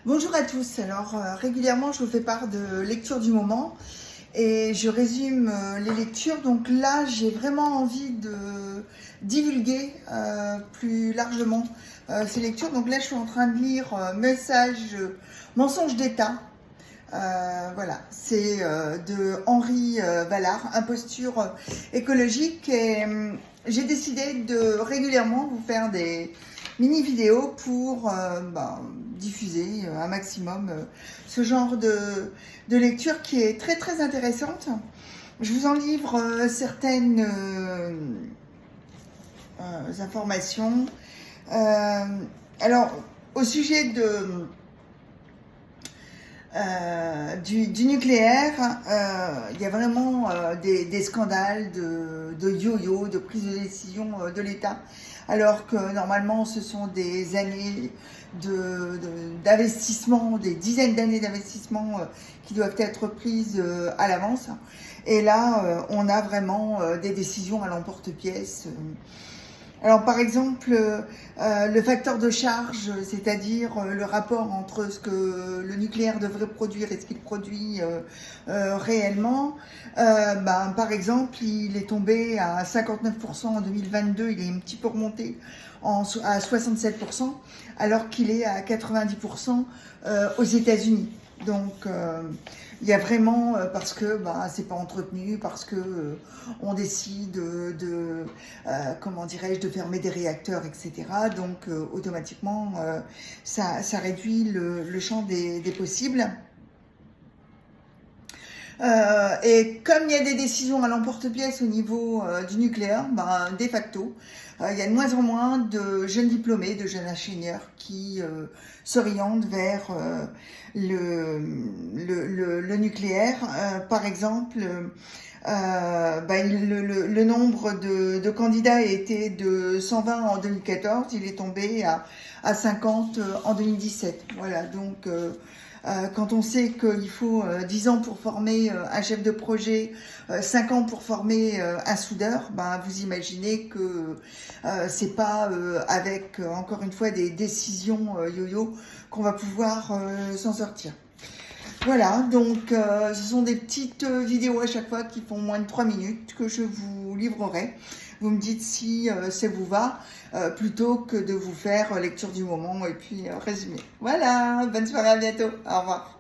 Bonjour à tous. Alors régulièrement je vous fais part de lecture du moment et je résume les lectures. Donc là j'ai vraiment envie de divulguer plus largement ces lectures. Donc là je suis en train de lire Message mensonge d'État. Voilà, c'est de Henri Vallard, Imposture écologique. Et j'ai décidé de régulièrement vous faire des mini-vidéos pour diffuser un maximum ce genre de lecture qui est très très intéressante. Je vous en livre certaines informations. Alors, au sujet du nucléaire, il y a vraiment des scandales de yo-yo, de prise de décision de l'État, alors que normalement ce sont des années d'investissement, des dizaines d'années d'investissement qui doivent être prises à l'avance. Et là, on a vraiment des décisions à l'emporte-pièce. Alors par exemple, le facteur de charge, c'est-à-dire le rapport entre ce que le nucléaire devrait produire et ce qu'il produit réellement, par exemple, il est tombé à 59% en 2022, il est un petit peu remonté à 67%, alors qu'il est à 90% aux États-Unis. Donc il y a vraiment, parce que c'est pas entretenu, parce que on décide comment dirais-je, de fermer des réacteurs, etc. Donc automatiquement ça réduit le champ des possibles. Et comme il y a des décisions à l'emporte-pièce au niveau du nucléaire, de facto, il y a de moins en moins de jeunes diplômés, de jeunes ingénieurs qui s'orientent vers le nucléaire. Par exemple, le nombre de candidats était de 120 en 2014, il est tombé à 50 en 2017. Voilà, donc quand on sait qu'il faut 10 ans pour former un chef de projet, 5 ans pour former un soudeur, vous imaginez que c'est pas avec, encore une fois, des décisions yo-yo qu'on va pouvoir s'en sortir. Voilà, donc ce sont des petites vidéos à chaque fois qui font moins de 3 minutes que je vous livrerai. Vous me dites si ça vous va, plutôt que de vous faire lecture du moment et puis résumé. Voilà, bonne soirée, à bientôt, au revoir.